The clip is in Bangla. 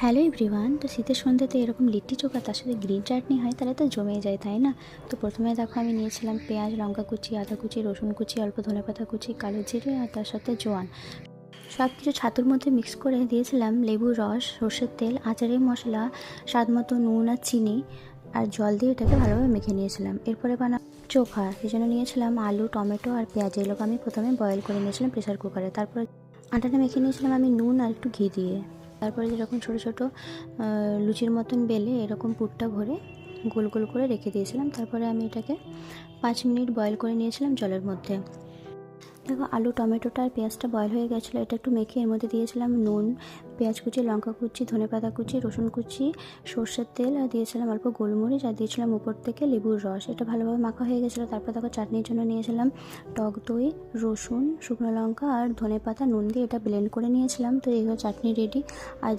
Hello everyone. তো শীতের সন্ধ্যাতে এরকম লিট্টি চোখা তার সাথে গ্রিন চাটনি হয়, তাহলে তো জমে যায়, তাই না? তো প্রথমে দেখো আমি নিয়েছিলাম পেঁয়াজ, লঙ্কা কুচি, আদা কুচি, রসুন কুচি, অল্প ধনেপাতা কুচি, কালো জিরে আর তার সাথে জোয়ান। সব কিছু ছাতুর মধ্যে মিক্স করে দিয়েছিলাম লেবুর রস, সর্ষের তেল, আচারের মশলা, স্বাদ মতো নুন আর চিনি আর জল দিয়ে এটাকে ভালোভাবে মেখে নিয়েছিলাম। এরপরে চোখা, সেই জন্য নিয়েছিলাম আলু, টমেটো আর পেঁয়াজ। এগুলোকে আমি প্রথমে বয়েল করে নিয়েছিলাম প্রেসার কুকারে। তারপরে আটাটা মেখে নিয়েছিলাম আমি নুন আর একটু ঘি দিয়ে। তারপরে যেরকম ছোটো ছোটো লুচির মতন বেলে এরকম পুরটা ভরে গোল গোল করে রেখে দিয়েছিলাম। তারপরে আমি এটাকে 5 মিনিট বয়েল করে নিয়েছিলাম জলের মধ্যে। দেখো আলু, টমেটোটা আর পেঁয়াজটা বয়েল হয়ে গেছিলো। এটা একটু মেখে এর মধ্যে দিয়েছিলাম নুন, পেঁয়াজ কুচি, লঙ্কা কুচি, ধনেপাতা কুচি, রসুন কুচি, সর্ষের তেল আর দিয়েছিলাম অল্প গোলমরিচ আর দিয়েছিলাম উপর থেকে লেবুর রস। এটা ভালোভাবে মাখা হয়ে গেছিলো। তারপর দেখো চাটনির জন্য নিয়েছিলাম টক দই, রসুন, শুকনো লঙ্কা আর ধনেপাতা, নুন দিয়ে এটা ব্লেন্ড করে নিয়েছিলাম। তো এইভাবে চাটনি রেডি। আজ